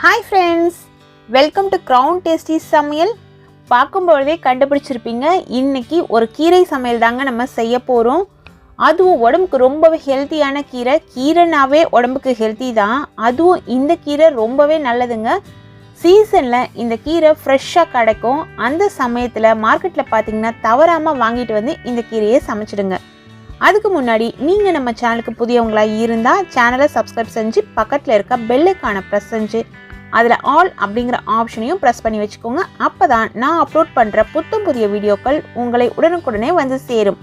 Hi friends, welcome to Crown Tasty Samayal. பார்க்கும்போதே கண்டுபிடிச்சிருப்பீங்க இன்னைக்கு ஒரு கீரை சமையல் தாங்க நம்ம செய்ய போறோம். அதுவும் உடம்புக்கு ரொம்பவே ஹெல்தியான கீரை. கீரைனாவே உடம்புக்கு ஹெல்தி தான். அதுவும் இந்த கீரை ரொம்பவே நல்லதுங்க. சீசன்ல இந்த கீரை ஃப்ரெஷ்ஷா கிடைக்கும். அந்த சமயத்துல மார்க்கெட்ல பாத்தீங்கன்னா தவறாம வாங்கிட்டு வந்து இந்த கீரையை சமைச்சிடுங்க. அதுக்கு முன்னாடி நீங்க நம்ம சேனலுக்கு புதியவங்களா இருந்தா சேனலை சப்ஸ்கிரைப் செஞ்சு பக்கத்துல இருக்க பெல் ஐகானை பிரஸ் செஞ்சு அதில் ஆல் அப்படிங்கிற ஆப்ஷனையும் ப்ரெஸ் பண்ணி வச்சுக்கோங்க. அப்போ தான் நான் அப்லோட் பண்ணுற புத்தம் புதிய வீடியோக்கள் உங்களை உடனுக்குடனே வந்து சேரும்.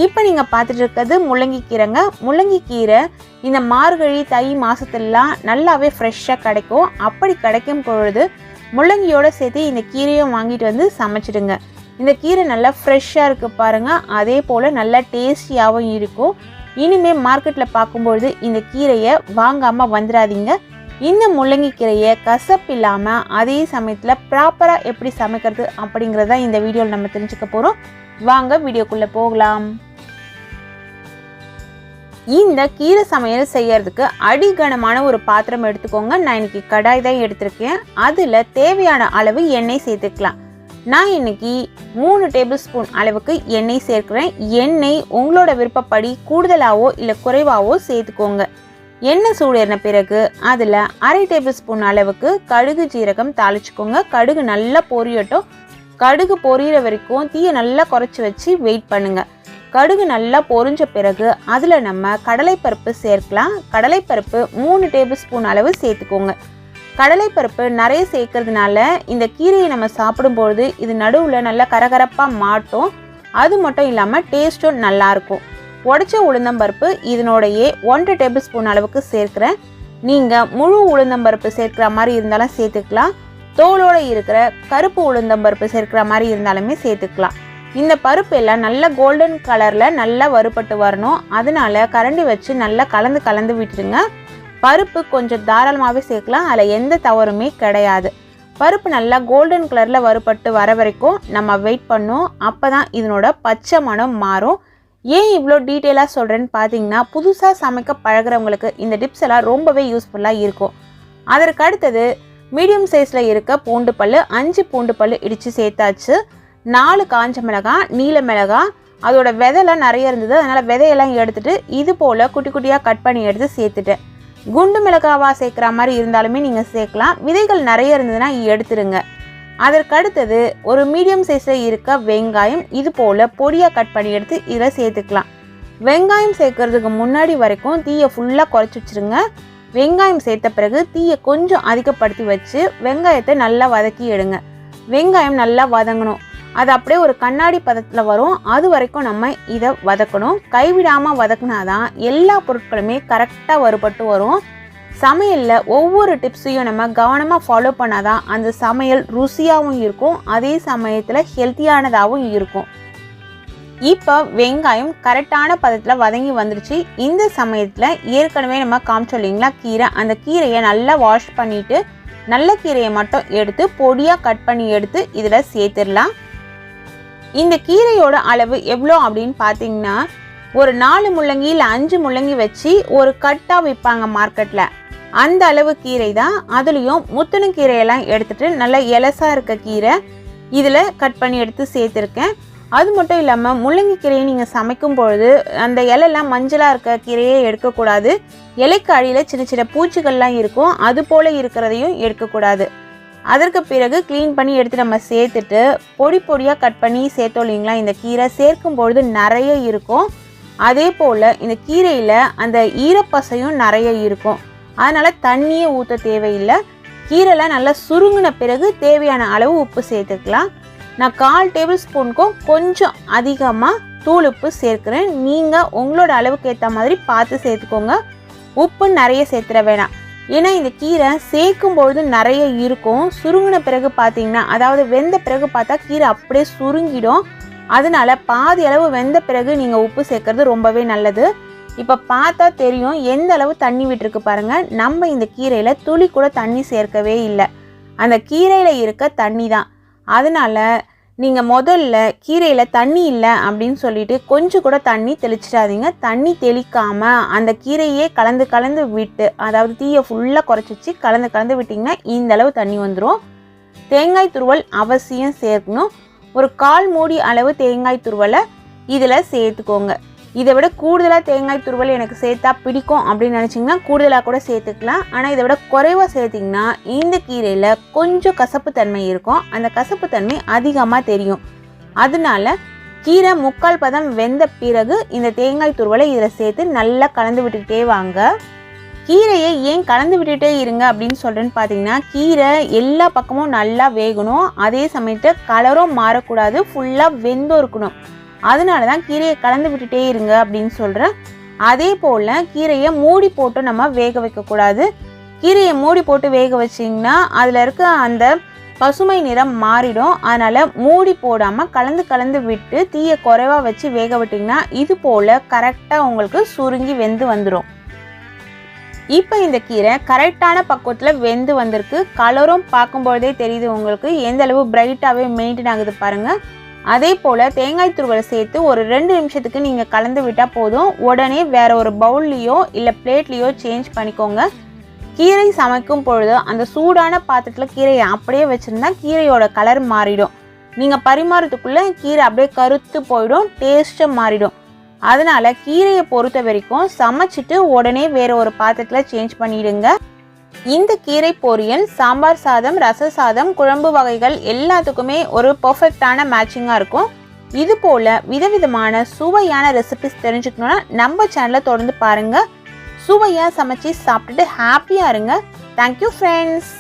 இப்போ நீங்கள் பார்த்துட்டு இருக்கிறது முள்ளங்கி கீரைங்க. முள்ளங்கி கீரை இந்த மார்கழி தை மாதத்துலலாம் நல்லாவே ஃப்ரெஷ்ஷாக கிடைக்கும். அப்படி கிடைக்கும் பொழுது முள்ளங்கியோடு சேர்த்து இந்த கீரையும் வாங்கிட்டு வந்து சமைச்சிடுங்க. இந்த கீரை நல்லா ஃப்ரெஷ்ஷாக இருக்குது பாருங்கள். அதே போல் நல்லா டேஸ்டியாகவும் இருக்கும். இனிமேல் மார்க்கெட்டில் பார்க்கும்பொழுது இந்த கீரையை வாங்காமல் வந்துடாதீங்க. இந்த முள்ளங்கி கீரையை கசப்பு இல்லாமல் அதே சமயத்தில் ப்ராப்பராக எப்படி சமைக்கிறது அப்படிங்கிறத இந்த வீடியோவில் நம்ம தெரிஞ்சுக்க போகிறோம். வாங்க வீடியோக்குள்ளே போகலாம். இந்த கீரை சமையல் செய்யறதுக்கு அடிகனமான ஒரு பாத்திரம் எடுத்துக்கோங்க. நான் இன்னைக்கு கடாய் தான் எடுத்திருக்கேன். அதில் தேவையான அளவு எண்ணெய் சேர்த்துக்கலாம். நான் இன்னைக்கு 3 டேபிள் ஸ்பூன் அளவுக்கு எண்ணெய் சேர்க்கிறேன். எண்ணெய் உங்களோட விருப்பப்படி கூடுதலாவோ இல்லை குறைவாவோ சேர்த்துக்கோங்க. எண்ணெய் சூடேறின பிறகு அதில் 1/2 டேபிள் ஸ்பூன் அளவுக்கு கடுகு ஜீரகம் தாளிச்சுக்கோங்க. கடுகு நல்லா பொரியட்டும். கடுகு பொரியிற வரைக்கும் தீயை நல்லா குறைச்சி வச்சு வெயிட் பண்ணுங்க. கடுகு நல்லா பொரிஞ்ச பிறகு அதில் நம்ம கடலைப்பருப்பு சேர்க்கலாம். கடலைப்பருப்பு 3 டேபிள் ஸ்பூன் அளவு சேர்த்துக்கோங்க. கடலைப்பருப்பு நிறைய சேர்க்கறதுனால இந்த கீரையை நம்ம சாப்பிடும்பொழுது இது நடுவில் நல்லா கரகரப்பாக மாட்டும். அது மட்டும் இல்லாமல் டேஸ்ட்டும் நல்லாயிருக்கும். உடைச்ச உளுந்தம்பருப்பு இதனோடையே 1 டேபிள் ஸ்பூன் அளவுக்கு சேர்க்கிறேன். நீங்கள் முழு உளுந்தம்பருப்பு சேர்க்கிற மாதிரி இருந்தாலும் சேர்த்துக்கலாம். தோலோடு இருக்கிற கருப்பு உளுந்தம்பருப்பு சேர்க்கிற மாதிரி இருந்தாலுமே சேர்த்துக்கலாம். இந்த பருப்பு எல்லாம் நல்ல கோல்டன் கலரில் நல்லா வறுபட்டு வரணும். அதனால கரண்டி வச்சு நல்லா கலந்து விட்டுடுங்க. பருப்பு கொஞ்சம் தாராளமாகவே சேர்க்கலாம். அதில் எந்த தவறுமே கிடையாது. பருப்பு நல்லா கோல்டன் கலரில் வறுபட்டு வர வரைக்கும் நம்ம வெயிட் பண்ணோம். அப்போ தான் இதனோட பச்சை மணம் மாறும். ஏன் இவ்வளோ டீட்டெயிலாக சொல்கிறேன்னு பார்த்தீங்கன்னா புதுசாக சமைக்க பழகிறவங்களுக்கு இந்த டிப்ஸ் எல்லாம் ரொம்பவே யூஸ்ஃபுல்லாக இருக்கும். அதற்கு அடுத்தது மீடியம் சைஸில் இருக்க பூண்டு பல் 5 பூண்டு பல் இடித்து சேர்த்தாச்சு. 4 காஞ்ச மிளகாய், நீல மிளகாய், அதோட விதையெல்லாம் நிறைய இருந்தது. அதனால் விதையெல்லாம் எடுத்துகிட்டு இது போல் குட்டி குட்டியாக கட் பண்ணி எடுத்து சேர்த்துட்டேன். குண்டு மிளகாவாக சேர்க்குற மாதிரி இருந்தாலுமே நீங்கள் சேர்க்கலாம். விதைகள் நிறைய இருந்ததுன்னா எடுத்துடுங்க. அதற்கு அடுத்தது ஒரு மீடியம் சைஸில் இருக்க வெங்காயம் இது போல் பொடியாக கட் பண்ணி எடுத்து இதில் சேர்த்துக்கலாம். வெங்காயம் சேர்க்கறதுக்கு முன்னாடி வரைக்கும் தீயை ஃபுல்லாக குறைச்சி வச்சுருங்க. வெங்காயம் சேர்த்த பிறகு தீயை கொஞ்சம் அதிகப்படுத்தி வச்சு வெங்காயத்தை நல்லா வதக்கி எடுங்க. வெங்காயம் நல்லா வதங்கணும். அது அப்படியே ஒரு கண்ணாடி பதத்தில் வரும். அது வரைக்கும் நம்ம இதை வதக்கணும். கைவிடாமல் வதக்குனாதான் எல்லா பொருட்களுமே கரெக்டாக வறுபட்டு வரும். சமையலில் ஒவ்வொரு டிப்ஸையும் நம்ம கவனமாக ஃபாலோ பண்ணாதான் அந்த சமையல் ருசியாகவும் இருக்கும். அதே சமயத்தில் ஹெல்த்தியானதாகவும் இருக்கும். இப்போ வெங்காயம் கரெக்டான பதத்தில் வதங்கி வந்துடுச்சு. இந்த சமயத்தில் ஏற்கனவே நம்ம காமிச்சோம் இல்லைங்களா கீரை, அந்த கீரையை நல்லா வாஷ் பண்ணிவிட்டு நல்ல கீரையை மட்டும் எடுத்து பொடியாக கட் பண்ணி எடுத்து இதில் சேர்த்துடலாம். இந்த கீரையோட அளவு எவ்வளோ அப்படின்னு பார்த்தீங்கன்னா ஒரு 4 முள்ளங்கி இல்லை 5 முள்ளங்கி வச்சு ஒரு கட்டாக விற்பாங்க மார்க்கெட்டில். அந்த அளவு கீரை தான். அதுலேயும் முத்துணு கீரையெல்லாம் எடுத்துகிட்டு நல்லா எலசாக இருக்க கீரை இதில் கட் பண்ணி எடுத்து சேர்த்துருக்கேன். அது மட்டும் இல்லாமல் முள்ளங்கி கீரையை நீங்கள் சமைக்கும் பொழுது அந்த இலையெல்லாம் மஞ்சளாக இருக்க கீரையே எடுக்கக்கூடாது. இலைக்கு அடியில் சின்ன சின்ன பூச்சிகள்லாம் இருக்கும். அது போல் இருக்கிறதையும் எடுக்கக்கூடாது. அதற்கு பிறகு க்ளீன் பண்ணி எடுத்து நம்ம சேர்த்துட்டு பொடியாக கட் பண்ணி சேர்த்தோம் இல்லைங்களா. இந்த கீரை சேர்க்கும் பொழுது நிறைய இருக்கும். அதே போல் இந்த கீரையில் அந்த ஈரப்பசையும் நிறைய இருக்கும். அதனால் தண்ணியே ஊற்ற தேவையில்லை. கீரைலாம் நல்லா சுருங்கின பிறகு தேவையான அளவு உப்பு சேர்த்துக்கலாம். நான் 1/4 டேபிள் ஸ்பூனுக்கும் கொஞ்சம் அதிகமாக தூள் உப்பு சேர்க்குறேன். நீங்கள் உங்களோட அளவுக்கு ஏற்ற மாதிரி பார்த்து சேர்த்துக்கோங்க. உப்பு நிறைய சேர்த்துட வேணாம். ஏன்னா இந்த கீரை சேர்க்கும் பொழுது நிறைய இருக்கும். சுருங்கின பிறகு பார்த்தீங்கன்னா அதாவது வெந்த பிறகு பார்த்தா கீரை அப்படியே சுருங்கிடும். அதனால பாதி அளவு வெந்த பிறகு நீங்கள் உப்பு சேர்க்கறது ரொம்பவே நல்லது. இப்போ பார்த்தா தெரியும் எந்த அளவு தண்ணி விட்டுருக்கு பாருங்கள். நம்ம இந்த கீரையில் துளி கூட தண்ணி சேர்க்கவே இல்லை. அந்த கீரையில் இருக்க தண்ணி தான். அதனால் நீங்கள் முதல்ல கீரையில் தண்ணி இல்லை அப்படின்னு சொல்லிட்டு கொஞ்சம் கூட தண்ணி தெளிச்சிடாதீங்க. தண்ணி தெளிக்காமல் அந்த கீரையே கலந்து விட்டு, அதாவது தீயை ஃபுல்லாக குறைச்சி வச்சு கலந்து விட்டிங்கன்னா இந்தளவு தண்ணி வந்துடும். தேங்காய் துருவல் அவசியம் சேர்க்கணும். ஒரு 1/4 மூடி அளவு தேங்காய் துருவலை இதில் சேர்த்துக்கோங்க. இதை விட கூடுதலாக தேங்காய் துருவல் எனக்கு சேர்த்தா பிடிக்கும் அப்படின்னு நினச்சிங்கன்னா கூடுதலாக கூட சேர்த்துக்கலாம். ஆனால் இதை விட குறைவாக சேர்த்திங்கன்னா இந்த கீரையில் கொஞ்சம் கசப்பு தன்மை இருக்கும். அந்த கசப்பு தன்மை அதிகமாக தெரியும். அதனால கீரை 3/4 பதம் வெந்த பிறகு இந்த தேங்காய் துருவலை இதில் சேர்த்து நல்லா கலந்து விட்டுக்கிட்டே வாங்க. கீரையை ஏன் கலந்து விட்டுட்டே இருங்க அப்படின்னு சொல்கிறேன்னு பார்த்தீங்கன்னா, கீரை எல்லா பக்கமும் நல்லா வேகணும். அதே சமயத்தில் கலரும் மாறக்கூடாது, ஃபுல்லாக வெந்தும் இருக்கணும். அதனால தான் கீரையை கலந்து விட்டுட்டே இருங்க அப்படின்னு சொல்கிறேன். அதே போல் கீரையை மூடி போட்டு நம்ம வேக வைக்கக்கூடாது. கீரையை மூடி போட்டு வேக வச்சிங்கன்னா அதில் இருக்க அந்த பசுமை நிறம் மாறிடும். அதனால் மூடி போடாமல் கலந்து விட்டு தீயை குறைவாக வச்சு வேக விட்டிங்கன்னா இது போல் கரெக்டாக உங்களுக்கு சுருங்கி வெந்து வந்துடும். இப்போ இந்த கீரை கரெக்டான பக்குவத்தில் வெந்து வந்திருக்கு. கலரும் பார்க்கும்பொழுதே தெரியுது உங்களுக்கு எந்த அளவு பிரைட்டாகவே மெயின்டைன் ஆகுது பாருங்கள். அதே போல் தேங்காய் துருவலை சேர்த்து ஒரு 2 நிமிஷத்துக்கு நீங்கள் கலந்து விட்டால் போதும். உடனே வேறு ஒரு பவுல்லையோ இல்லை பிளேட்லேயோ சேஞ்ச் பண்ணிக்கோங்க. கீரை சமைக்கும் பொழுது அந்த சூடான பாத்திரத்தில் கீரையை அப்படியே வச்சுருந்தா கீரையோட கலர் மாறிடும். நீங்கள் பரிமாறத்துக்குள்ளே கீரை அப்படியே கருத்து போயிடும், டேஸ்ட்டும் மாறிடும். அதனால் கீரையை பொறுத்த வரைக்கும் சமைச்சிட்டு உடனே வேறு ஒரு பாத்திரத்தில் சேஞ்ச் பண்ணிவிடுங்க. இந்த கீரை பொரியல் சாம்பார் சாதம், ரச சாதம், குழம்பு வகைகள் எல்லாத்துக்குமே ஒரு பர்ஃபெக்டான மேட்சிங்காக இருக்கும். இது போல் விதவிதமான சுவையான ரெசிபிஸ் தெரிஞ்சுக்கணுன்னா நம்ம சேனலை தொடர்ந்து பாருங்கள். சுவையாக சமைச்சு சாப்பிட்டுட்டு ஹாப்பியாக இருங்க. Thank you friends.